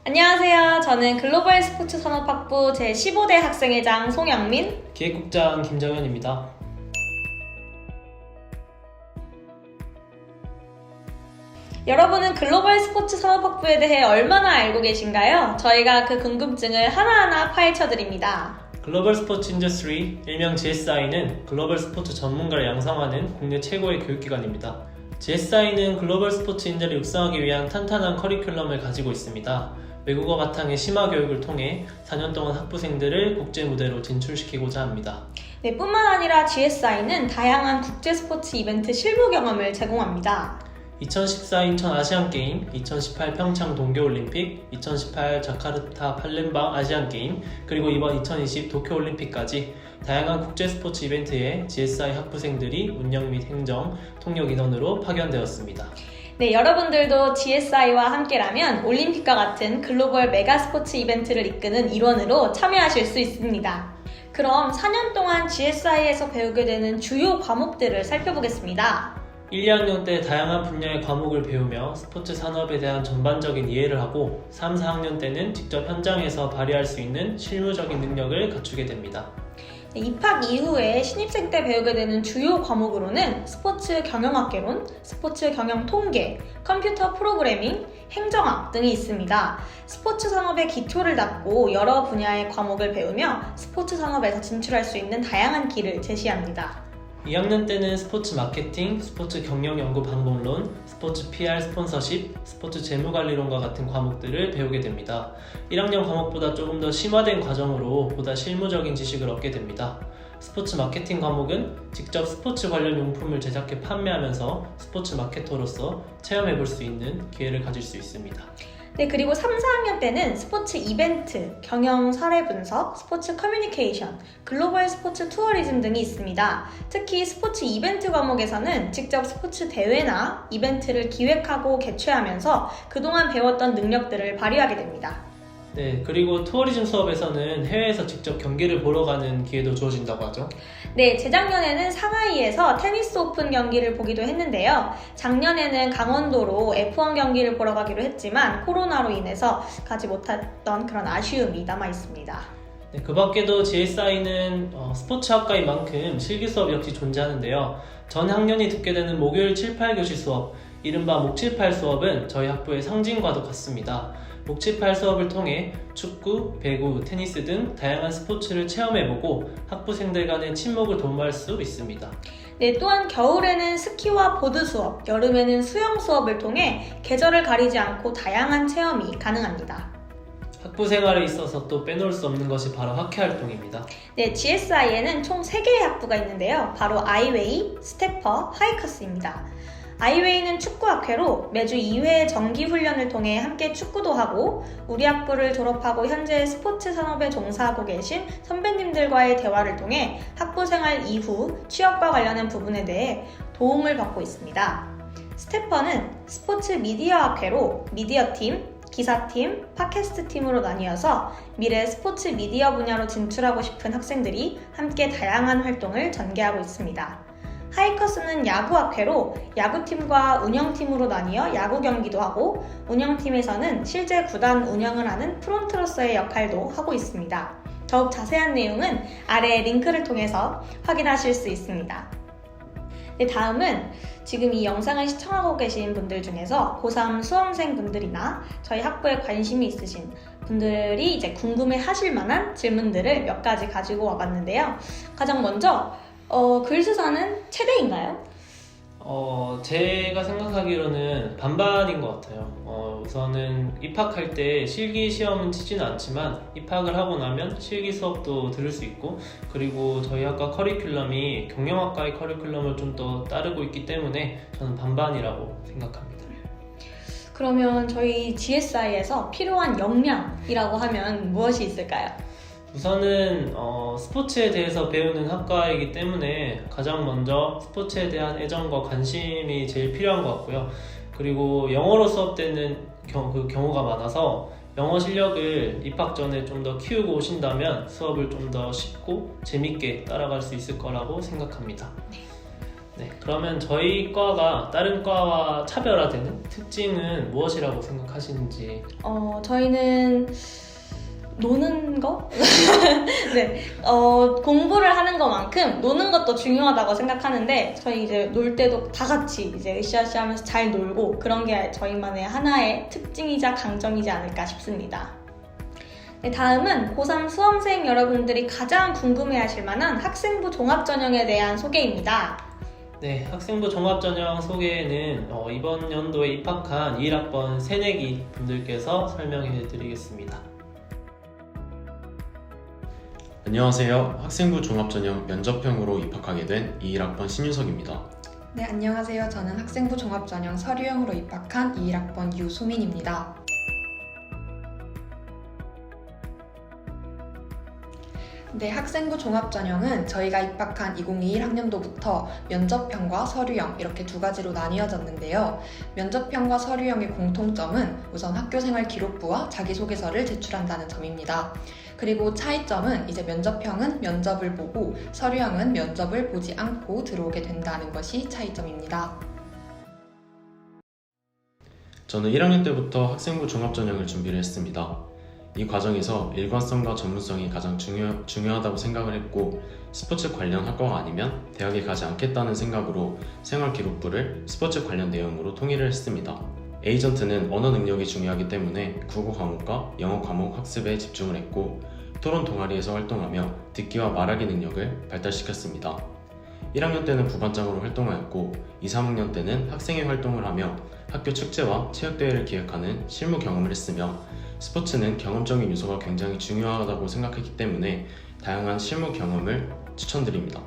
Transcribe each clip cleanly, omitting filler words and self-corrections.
안녕하세요. 저는 글로벌 스포츠 산업학부 제15대 학생회장 송영민, 기획국장 김정현입니다. 여러분은 글로벌 스포츠 산업학부에 대해 얼마나 알고 계신가요? 저희가 그 궁금증을 하나하나 파헤쳐드립니다. 글로벌 스포츠 인더스트리, 일명 GSI는 글로벌 스포츠 전문가를 양성하는 국내 최고의 교육기관입니다. GSI는 글로벌 스포츠 인재를 육성하기 위한 탄탄한 커리큘럼을 가지고 있습니다. 외국어 바탕의 심화 교육을 통해 4년 동안 학부생들을 국제 무대로 진출시키고자 합니다. 네, 뿐만 아니라 GSI는 다양한 국제 스포츠 이벤트 실무 경험을 제공합니다. 2014 인천 아시안게임, 2018 평창 동계올림픽, 2018 자카르타 팔렘방 아시안게임, 그리고 이번 2020 도쿄올림픽까지 다양한 국제 스포츠 이벤트에 GSI 학부생들이 운영 및 행정, 통역 인원으로 파견되었습니다. 네, 여러분들도 GSI와 함께라면 올림픽과 같은 글로벌 메가 스포츠 이벤트를 이끄는 일원으로 참여하실 수 있습니다. 그럼 4년 동안 GSI에서 배우게 되는 주요 과목들을 살펴보겠습니다. 1, 2학년 때 다양한 분야의 과목을 배우며 스포츠 산업에 대한 전반적인 이해를 하고 3, 4학년 때는 직접 현장에서 발휘할 수 있는 실무적인 능력을 갖추게 됩니다. 입학 이후에 신입생 때 배우게 되는 주요 과목으로는 스포츠 경영학개론, 스포츠 경영 통계, 컴퓨터 프로그래밍, 행정학 등이 있습니다. 스포츠 산업의 기초를 닦고 여러 분야의 과목을 배우며 스포츠 산업에서 진출할 수 있는 다양한 길을 제시합니다. 2학년 때는 스포츠 마케팅, 스포츠 경영 연구 방법론, 스포츠 PR 스폰서십, 스포츠 재무관리론과 같은 과목들을 배우게 됩니다. 1학년 과목보다 조금 더 심화된 과정으로 보다 실무적인 지식을 얻게 됩니다. 스포츠 마케팅 과목은 직접 스포츠 관련 용품을 제작해 판매하면서 스포츠 마케터로서 체험해볼 수 있는 기회를 가질 수 있습니다. 네, 그리고 3, 4학년 때는 스포츠 이벤트, 경영 사례 분석, 스포츠 커뮤니케이션, 글로벌 스포츠 투어리즘 등이 있습니다. 특히 스포츠 이벤트 과목에서는 직접 스포츠 대회나 이벤트를 기획하고 개최하면서 그동안 배웠던 능력들을 발휘하게 됩니다. 네, 그리고 투어리즘 수업에서는 해외에서 직접 경기를 보러 가는 기회도 주어진다고 하죠. 네, 재작년에는 상하이에서 테니스 오픈 경기를 보기도 했는데요. 작년에는 강원도로 F1 경기를 보러 가기로 했지만 코로나로 인해서 가지 못했던 그런 아쉬움이 남아 있습니다. 네, 그 밖에도 GSI는 스포츠학과인 만큼 실기 수업 역시 존재하는데요. 전 학년이 듣게 되는 목요일 7, 8교시 수업, 이른바 목 7, 8 수업은 저희 학부의 상징과도 같습니다. 목 7, 8 수업을 통해 축구, 배구, 테니스 등 다양한 스포츠를 체험해보고 학부생들 간의 친목을 도모할 수 있습니다. 네, 또한 겨울에는 스키와 보드 수업, 여름에는 수영 수업을 통해 계절을 가리지 않고 다양한 체험이 가능합니다. 학부 생활에 있어서 또 빼놓을 수 없는 것이 바로 학회 활동입니다. 네, GSI에는 총 3개의 학부가 있는데요. 바로 아이웨이, 스태퍼, 하이커스입니다. 아이웨이는 축구학회로 매주 2회의 정기훈련을 통해 함께 축구도 하고 우리 학부를 졸업하고 현재 스포츠 산업에 종사하고 계신 선배님들과의 대화를 통해 학부생활 이후 취업과 관련한 부분에 대해 도움을 받고 있습니다. 스태퍼는 스포츠 미디어학회로 미디어팀, 기사팀, 팟캐스트팀으로 나뉘어서 미래 스포츠 미디어 분야로 진출하고 싶은 학생들이 함께 다양한 활동을 전개하고 있습니다. 하이커스는 야구학회로 야구팀과 운영팀으로 나뉘어 야구 경기도 하고 운영팀에서는 실제 구단 운영을 하는 프론트로서의 역할도 하고 있습니다. 더욱 자세한 내용은 아래 링크를 통해서 확인하실 수 있습니다. 네, 다음은 지금 이 영상을 시청하고 계신 분들 중에서 고3 수험생 분들이나 저희 학부에 관심이 있으신 분들이 이제 궁금해 하실 만한 질문들을 몇 가지 가지고 와봤는데요. 가장 먼저 글쓰사는 최대인가요? 제가 생각하기로는 반반인 것 같아요. 우선은 입학할 때 실기 시험은 치지는 않지만 입학을 하고 나면 실기 수업도 들을 수 있고 그리고 저희 학과 커리큘럼이 경영학과의 커리큘럼을 좀 더 따르고 있기 때문에 저는 반반이라고 생각합니다. 그러면 저희 GSI에서 필요한 역량이라고 하면 무엇이 있을까요? 우선은 스포츠에 대해서 배우는 학과이기 때문에 가장 먼저 스포츠에 대한 애정과 관심이 제일 필요한 것 같고요. 그리고 영어로 수업되는 경우가 많아서 영어 실력을 입학 전에 좀 더 키우고 오신다면 수업을 좀 더 쉽고 재밌게 따라갈 수 있을 거라고 생각합니다. 네, 그러면 저희 과가 다른 과와 차별화되는 특징은 무엇이라고 생각하시는지? 저희는 노는 거? 네, 공부를 하는 것만큼 노는 것도 중요하다고 생각하는데 저희 이제 놀 때도 다 같이 이제 으쌰으쌰 하면서 잘 놀고 그런 게 저희만의 하나의 특징이자 강점이지 않을까 싶습니다. 네, 다음은 고3 수험생 여러분들이 가장 궁금해하실 만한 학생부 종합전형에 대한 소개입니다. 네, 학생부 종합전형 소개는 이번 연도에 입학한 21학번 새내기 분들께서 설명해 드리겠습니다. 안녕하세요. 학생부 종합전형 면접형으로 입학하게 된 21학번 신유석입니다. 네, 안녕하세요. 저는 학생부 종합전형 서류형으로 입학한 21학번 유소민입니다. 네, 학생부 종합전형은 저희가 입학한 2021학년도부터 면접형과 서류형 이렇게 두 가지로 나뉘어졌는데요. 면접형과 서류형의 공통점은 우선 학교생활 기록부와 자기소개서를 제출한다는 점입니다. 그리고 차이점은 이제 면접형은 면접을 보고 서류형은 면접을 보지 않고 들어오게 된다는 것이 차이점입니다. 저는 1학년 때부터 학생부 종합전형을 준비를 했습니다. 이 과정에서 일관성과 전문성이 가장 중요하다고 생각을 했고 스포츠 관련 학과가 아니면 대학에 가지 않겠다는 생각으로 생활기록부를 스포츠 관련 내용으로 통일을 했습니다. 에이전트는 언어 능력이 중요하기 때문에 국어 과목과 영어 과목 학습에 집중을 했고 토론 동아리에서 활동하며 듣기와 말하기 능력을 발달시켰습니다. 1학년 때는 부반장으로 활동하였고 2, 3학년 때는 학생회 활동을 하며 학교 축제와 체육대회를 기획하는 실무 경험을 했으며 스포츠는 경험적인 요소가 굉장히 중요하다고 생각했기 때문에 다양한 실무 경험을 추천드립니다.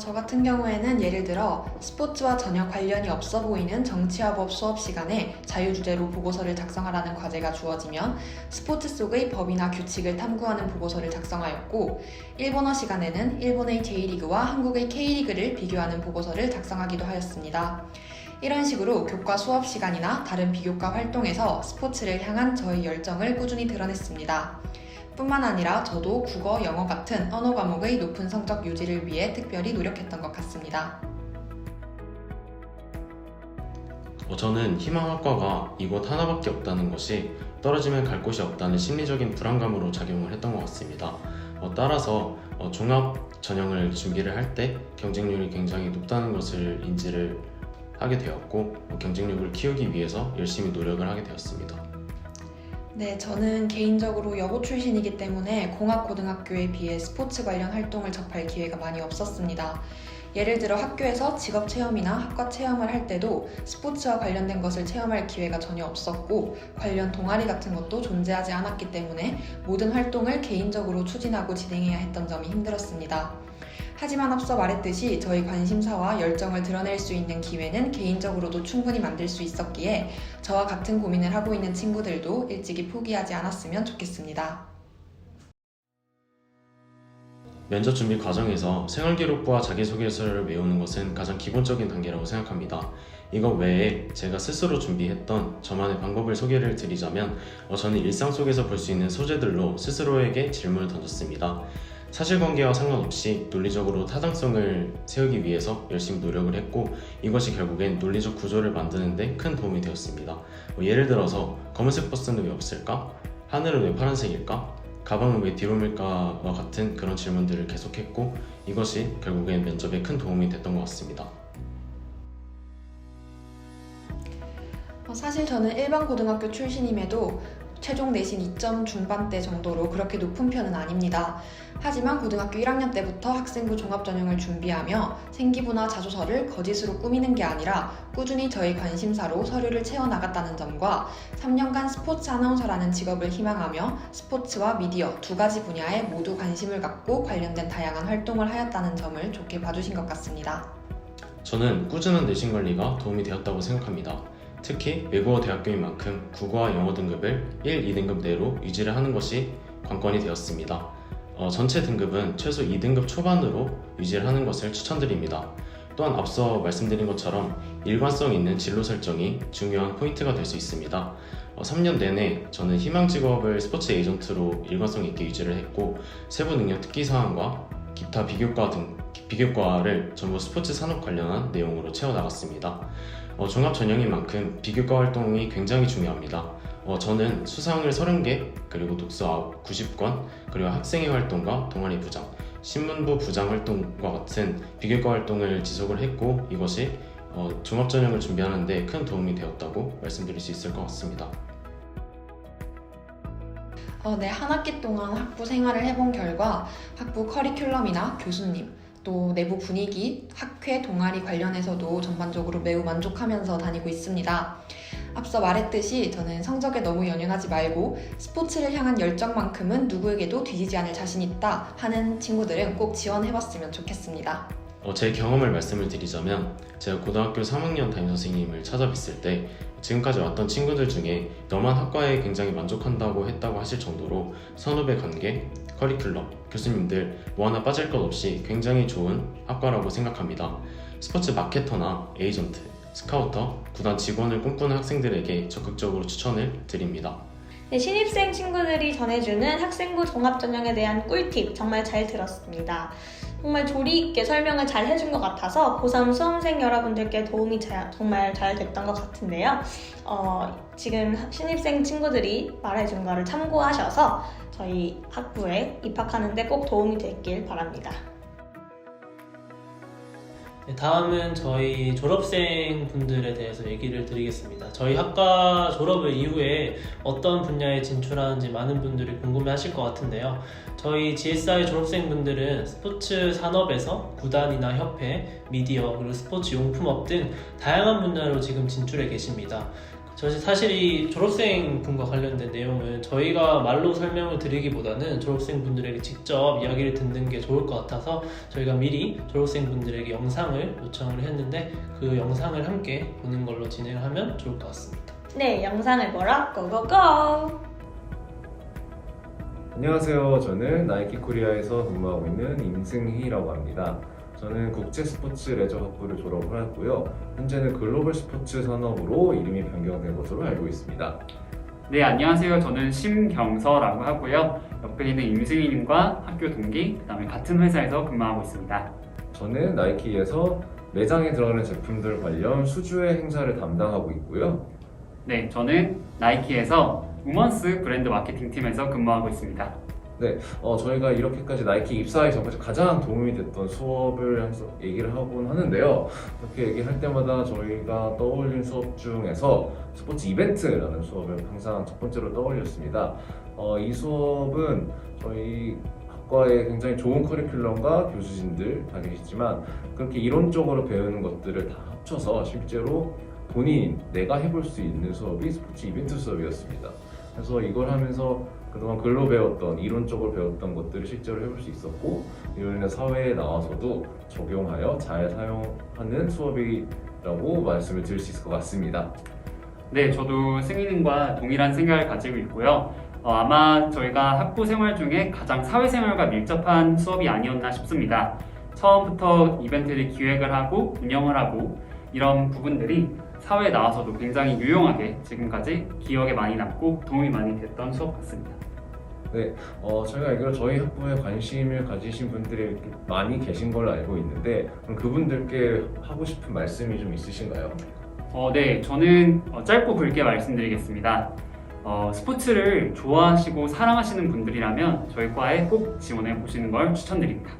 저 같은 경우에는 예를 들어 스포츠와 전혀 관련이 없어 보이는 정치와 법 수업 시간에 자유주제로 보고서를 작성하라는 과제가 주어지면 스포츠 속의 법이나 규칙을 탐구하는 보고서를 작성하였고 일본어 시간에는 일본의 J리그와 한국의 K리그를 비교하는 보고서를 작성하기도 하였습니다. 이런 식으로 교과 수업 시간이나 다른 비교과 활동에서 스포츠를 향한 저의 열정을 꾸준히 드러냈습니다. 뿐만 아니라 저도 국어, 영어 같은 언어 과목의 높은 성적 유지를 위해 특별히 노력했던 것 같습니다. 저는 희망학과가 이곳 하나밖에 없다는 것이 떨어지면 갈 곳이 없다는 심리적인 불안감으로 작용을 했던 것 같습니다. 따라서 종합 전형을 준비를 할 때 경쟁률이 굉장히 높다는 것을 인지를 하게 되었고 경쟁력을 키우기 위해서 열심히 노력을 하게 되었습니다. 네, 저는 개인적으로 여고 출신이기 때문에 공학고등학교에 비해 스포츠 관련 활동을 접할 기회가 많이 없었습니다. 예를 들어 학교에서 직업체험이나 학과 체험을 할 때도 스포츠와 관련된 것을 체험할 기회가 전혀 없었고 관련 동아리 같은 것도 존재하지 않았기 때문에 모든 활동을 개인적으로 추진하고 진행해야 했던 점이 힘들었습니다. 하지만 앞서 말했듯이 저희 관심사와 열정을 드러낼 수 있는 기회는 개인적으로도 충분히 만들 수 있었기에 저와 같은 고민을 하고 있는 친구들도 일찍이 포기하지 않았으면 좋겠습니다. 면접 준비 과정에서 생활기록부와 자기소개서를 외우는 것은 가장 기본적인 단계라고 생각합니다. 이것 외에 제가 스스로 준비했던 저만의 방법을 소개를 드리자면 저는 일상 속에서 볼 수 있는 소재들로 스스로에게 질문을 던졌습니다. 사실관계와 상관없이 논리적으로 타당성을 세우기 위해서 열심히 노력을 했고 이것이 결국엔 논리적 구조를 만드는 데 큰 도움이 되었습니다. 예를 들어서 검은색 버스는 왜 없을까? 하늘은 왜 파란색일까? 가방은 왜 뒤로밀까와 같은 그런 질문들을 계속했고 이것이 결국엔 면접에 큰 도움이 됐던 것 같습니다. 사실 저는 일반 고등학교 출신임에도 최종 내신 2점 중반대 정도로 그렇게 높은 편은 아닙니다. 하지만 고등학교 1학년 때부터 학생부 종합전형을 준비하며 생기부나 자소서를 거짓으로 꾸미는 게 아니라 꾸준히 저의 관심사로 서류를 채워나갔다는 점과 3년간 스포츠 아나운서라는 직업을 희망하며 스포츠와 미디어 두 가지 분야에 모두 관심을 갖고 관련된 다양한 활동을 하였다는 점을 좋게 봐주신 것 같습니다. 저는 꾸준한 내신 관리가 도움이 되었다고 생각합니다. 특히 외국어 대학교인 만큼 국어와 영어 등급을 1, 2등급 내로 유지를 하는 것이 관건이 되었습니다. 전체 등급은 최소 2등급 초반으로 유지를 하는 것을 추천드립니다. 또한 앞서 말씀드린 것처럼 일관성 있는 진로 설정이 중요한 포인트가 될 수 있습니다. 3년 내내 저는 희망 직업을 스포츠 에이전트로 일관성 있게 유지를 했고 세부 능력 특기 사항과 기타 비교과 등 비교과를 전부 스포츠 산업 관련한 내용으로 채워나갔습니다. 종합 전형인 만큼 비교과 활동이 굉장히 중요합니다. 저는 수상을 30개, 그리고 독서 90권, 그리고 학생회 활동과 동아리 부장, 신문부 부장 활동과 같은 비교과 활동을 지속을 했고 이것이 종합 전형을 준비하는 데 큰 도움이 되었다고 말씀드릴 수 있을 것 같습니다. 네, 한 학기 동안 학부 생활을 해본 결과 학부 커리큘럼이나 교수님, 또 내부 분위기, 학회, 동아리 관련해서도 전반적으로 매우 만족하면서 다니고 있습니다. 앞서 말했듯이 저는 성적에 너무 연연하지 말고 스포츠를 향한 열정만큼은 누구에게도 뒤지지 않을 자신 있다 하는 친구들은 꼭 지원해봤으면 좋겠습니다. 제 경험을 말씀을 드리자면 제가 고등학교 3학년 담임선생님을 찾아뵀을 때 지금까지 왔던 친구들 중에 너만 학과에 굉장히 만족한다고 했다고 하실 정도로 선후배 관계, 커리큘럼, 교수님들 뭐 하나 빠질 것 없이 굉장히 좋은 학과라고 생각합니다. 스포츠 마케터나 에이전트, 스카우터, 구단 직원을 꿈꾸는 학생들에게 적극적으로 추천을 드립니다. 네, 신입생 친구들이 전해주는 학생부 종합전형에 대한 꿀팁 정말 잘 들었습니다. 정말 조리 있게 설명을 잘 해준 것 같아서 고3 수험생 여러분들께 도움이 정말 잘 됐던 것 같은데요. 지금 신입생 친구들이 말해준 거를 참고하셔서 저희 학부에 입학하는데 꼭 도움이 됐길 바랍니다. 네, 다음은 저희 졸업생 분들에 대해서 얘기를 드리겠습니다. 저희 학과 졸업을 이후에 어떤 분야에 진출하는지 많은 분들이 궁금해 하실 것 같은데요. 저희 GSI 졸업생분들은 스포츠 산업에서 구단이나 협회, 미디어, 그리고 스포츠 용품업 등 다양한 분야로 지금 진출해 계십니다. 사실 이 졸업생 분과 관련된 내용은 저희가 말로 설명을 드리기보다는 졸업생 분들에게 직접 이야기를 듣는 게 좋을 것 같아서 저희가 미리 졸업생 분들에게 영상을 요청을 했는데 그 영상을 함께 보는 걸로 진행을 하면 좋을 것 같습니다. 네, 영상을 보러 고고고! 안녕하세요. 저는 나이키 코리아에서 근무하고 있는 임승희라고 합니다. 저는 국제 스포츠 레저 학부를 졸업을 했고요. 현재는 글로벌 스포츠 산업으로 이름이 변경된 것으로 알고 있습니다. 네, 안녕하세요. 저는 심경서라고 하고요. 옆에 있는 임승희님과 학교 동기, 그다음에 같은 회사에서 근무하고 있습니다. 저는 나이키에서 매장에 들어가는 제품들 관련 수주의 행사를 담당하고 있고요. 네, 저는 나이키에서 우먼스 브랜드 마케팅 팀에서 근무하고 있습니다. 저희가 이렇게까지 나이키 입사해서 가장 도움이 됐던 수업을 얘기를 하곤 하는데요. 이렇게 얘기할 때마다 저희가 떠올린 수업 중에서 스포츠 이벤트라는 수업을 항상 첫 번째로 떠올렸습니다. 이 수업은 저희 학과에 굉장히 좋은 커리큘럼과 교수진들 다 계시지만 그렇게 이론적으로 배우는 것들을 다 합쳐서 실제로 본인 내가 해볼 수 있는 수업이 스포츠 이벤트 수업이었습니다. 그래서 이걸 하면서 그동안 글로 배웠던 이론적으로 배웠던 것들을 실제로 해볼 수 있었고 이로 인해 사회에 나와서도 적용하여 잘 사용하는 수업이라고 말씀을 드릴 수 있을 것 같습니다. 네, 저도 승희님과 동일한 생각을 가지고 있고요. 아마 저희가 학부 생활 중에 가장 사회생활과 밀접한 수업이 아니었나 싶습니다. 처음부터 이벤트를 기획을 하고 운영을 하고 이런 부분들이 사회에 나와서도 굉장히 유용하게 지금까지 기억에 많이 남고 도움이 많이 됐던 수업 같습니다. 네, 저희가 알기로 저희 학부에 관심을 가지신 분들이 많이 계신 걸로 알고 있는데 그럼 그분들께 하고 싶은 말씀이 좀 있으신가요? 네, 저는 짧고 굵게 말씀드리겠습니다. 스포츠를 좋아하시고 사랑하시는 분들이라면 저희 과에 꼭 지원해 보시는 걸 추천드립니다.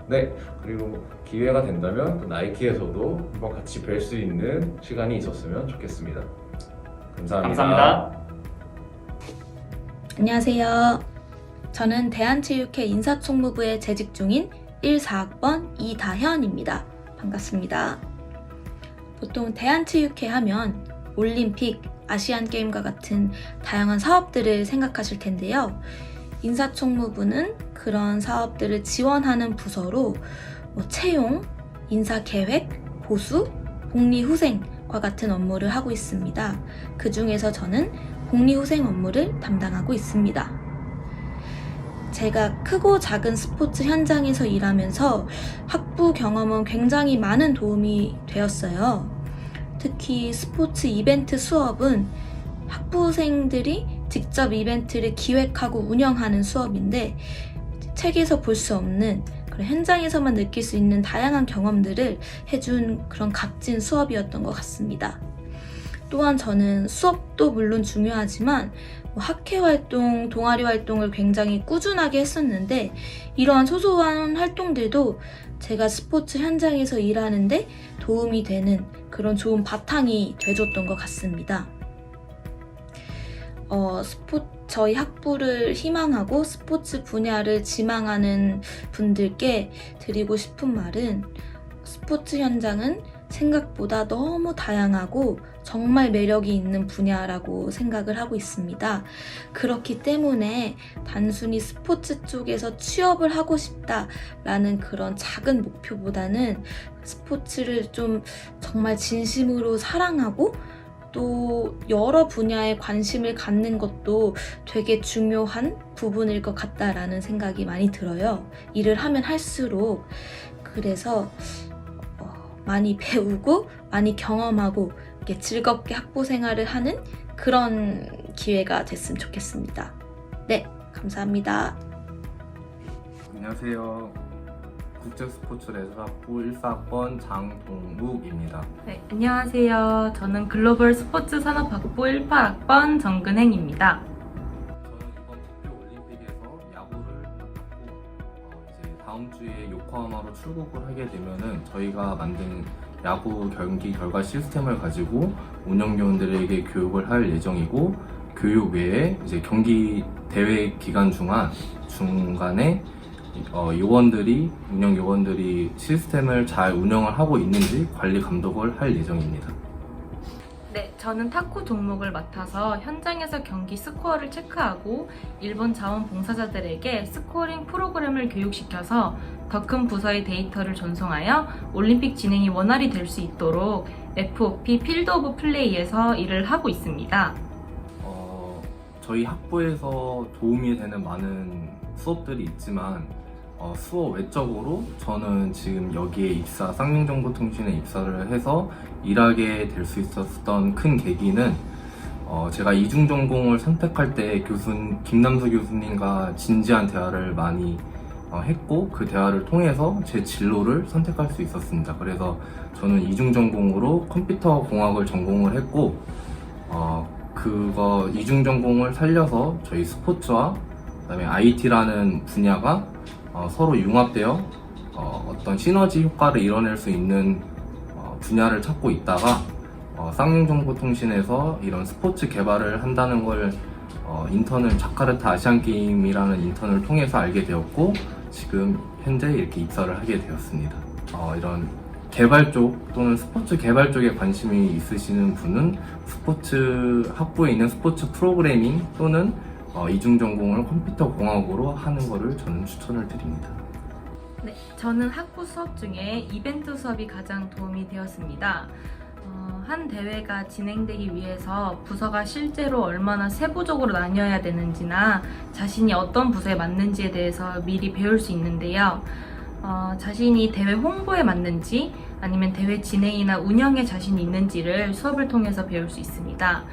네, 그리고 기회가 된다면 또 나이키에서도 한번 같이 뵐 수 있는 시간이 있었으면 좋겠습니다. 감사합니다. 감사합니다. 안녕하세요. 저는 대한체육회 인사총무부에 재직 중인 14학번 이다현입니다. 반갑습니다. 보통 대한체육회 하면 올림픽, 아시안게임과 같은 다양한 사업들을 생각하실 텐데요. 인사총무부는 그런 사업들을 지원하는 부서로 채용, 인사계획, 보수, 복리후생과 같은 업무를 하고 있습니다. 그 중에서 저는 복리후생 업무를 담당하고 있습니다. 제가 크고 작은 스포츠 현장에서 일하면서 학부 경험은 굉장히 많은 도움이 되었어요. 특히 스포츠 이벤트 수업은 학부생들이 직접 이벤트를 기획하고 운영하는 수업인데 책에서 볼 수 없는 그런 현장에서만 느낄 수 있는 다양한 경험들을 해준 그런 값진 수업이었던 것 같습니다. 또한 저는 수업도 물론 중요하지만 학회 활동, 동아리 활동을 굉장히 꾸준하게 했었는데 이러한 소소한 활동들도 제가 스포츠 현장에서 일하는데 도움이 되는 그런 좋은 바탕이 돼줬던 것 같습니다. 저희 학부를 희망하고 스포츠 분야를 지망하는 분들께 드리고 싶은 말은 스포츠 현장은 생각보다 너무 다양하고 정말 매력이 있는 분야라고 생각을 하고 있습니다. 그렇기 때문에 단순히 스포츠 쪽에서 취업을 하고 싶다라는 그런 작은 목표보다는 스포츠를 좀 정말 진심으로 사랑하고 또 여러 분야에 관심을 갖는 것도 되게 중요한 부분일 것 같다라는 생각이 많이 들어요. 일을 하면 할수록. 그래서 많이 배우고 많이 경험하고 이렇게 즐겁게 학부 생활을 하는 그런 기회가 됐으면 좋겠습니다. 네, 감사합니다. 안녕하세요. 국제스포츠레저학부 14학번 장동욱입니다. 네, 안녕하세요. 저는 글로벌 스포츠 산업학부 18학번 정근행입니다. 저는 이번 도쿄 올림픽에서 야구를 맡고 이제 다음 주에 요코하마로 출국을 하게 되면은 저희가 만든 야구 경기 결과 시스템을 가지고 운영요원들에게 교육을 할 예정이고, 교육 외에 이제 경기 대회 기간 중간에 운영 요원들이 시스템을 잘 운영을 하고 있는지 관리 감독을 할 예정입니다. 네, 저는 탁구 종목을 맡아서 현장에서 경기 스코어를 체크하고 일본 자원봉사자들에게 스코어링 프로그램을 교육시켜서 더 큰 부서의 데이터를 전송하여 올림픽 진행이 원활히 될 수 있도록 FOP 필드 오브 플레이에서 일을 하고 있습니다. 저희 학부에서 도움이 되는 많은 수업들이 있지만 수업 외적으로 저는 지금 여기에 쌍용정보통신에 입사를 해서 일하게 될 수 있었던 큰 계기는 제가 이중전공을 선택할 때 김남수 교수님과 진지한 대화를 많이 했고, 그 대화를 통해서 제 진로를 선택할 수 있었습니다. 그래서 저는 이중전공으로 컴퓨터공학을 전공을 했고, 이중전공을 살려서 저희 스포츠와 그다음에 IT라는 분야가 서로 융합되어 어떤 시너지 효과를 이뤄낼 수 있는 분야를 찾고 있다가 쌍용정보통신에서 이런 스포츠 개발을 한다는 걸 인턴을 자카르타 아시안게임이라는 인턴을 통해서 알게 되었고, 지금 현재 이렇게 입사를 하게 되었습니다. 이런 개발 쪽 또는 스포츠 개발 쪽에 관심이 있으시는 분은 스포츠 학부에 있는 스포츠 프로그래밍 또는 이중전공을 컴퓨터공학으로 하는 것을 저는 추천을 드립니다. 네, 저는 학부 수업 중에 이벤트 수업이 가장 도움이 되었습니다. 한 대회가 진행되기 위해서 부서가 실제로 얼마나 세부적으로 나뉘어야 되는지나 자신이 어떤 부서에 맞는지에 대해서 미리 배울 수 있는데요. 자신이 대회 홍보에 맞는지 아니면 대회 진행이나 운영에 자신이 있는지를 수업을 통해서 배울 수 있습니다.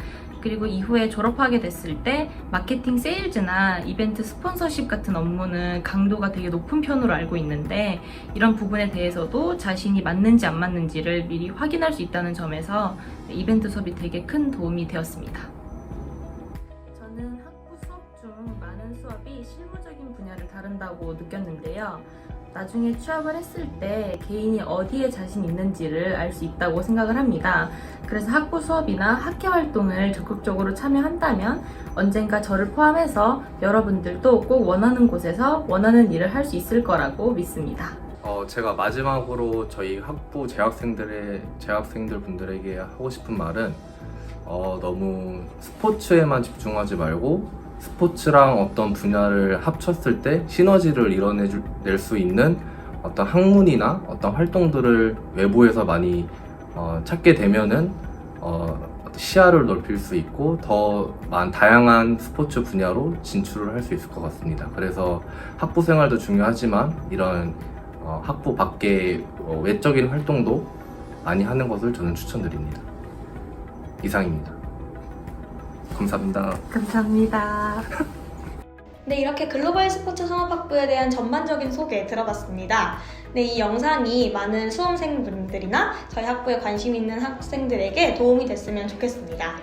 그리고 이후에 졸업하게 됐을 때 마케팅 세일즈나 이벤트 스폰서십 같은 업무는 강도가 되게 높은 편으로 알고 있는데, 이런 부분에 대해서도 자신이 맞는지 안 맞는지를 미리 확인할 수 있다는 점에서 이벤트 수업이 되게 큰 도움이 되었습니다. 저는 학부 수업 중 많은 수업이 실무적인 분야를 다룬다고 느꼈는데요. 나중에 취업을 했을 때 개인이 어디에 자신 있는지를 알 수 있다고 생각을 합니다. 그래서 학부 수업이나 학회 활동을 적극적으로 참여한다면 언젠가 저를 포함해서 여러분들도 꼭 원하는 곳에서 원하는 일을 할 수 있을 거라고 믿습니다. 제가 마지막으로 저희 학부 재학생들 분들에게 하고 싶은 말은 너무 스포츠에만 집중하지 말고 스포츠랑 어떤 분야를 합쳤을 때 시너지를 이뤄낼 수 있는 어떤 학문이나 어떤 활동들을 외부에서 많이 찾게 되면은 시야를 넓힐 수 있고 더 다양한 스포츠 분야로 진출을 할 수 있을 것 같습니다. 그래서 학부 생활도 중요하지만 이런 학부 밖의 외적인 활동도 많이 하는 것을 저는 추천드립니다. 이상입니다. 감사합니다. 감사합니다. 네, 이렇게 글로벌 스포츠 산업학부에 대한 전반적인 소개 들어봤습니다. 네, 이 영상이 많은 수험생분들이나 저희 학부에 관심 있는 학생들에게 도움이 됐으면 좋겠습니다.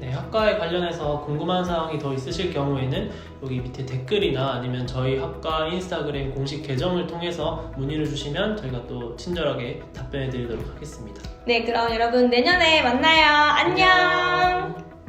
네, 학과에 관련해서 궁금한 사항이 더 있으실 경우에는 여기 밑에 댓글이나 아니면 저희 학과 인스타그램 공식 계정을 통해서 문의를 주시면 저희가 또 친절하게 답변해 드리도록 하겠습니다. 네, 그럼 여러분 내년에 만나요. 안녕.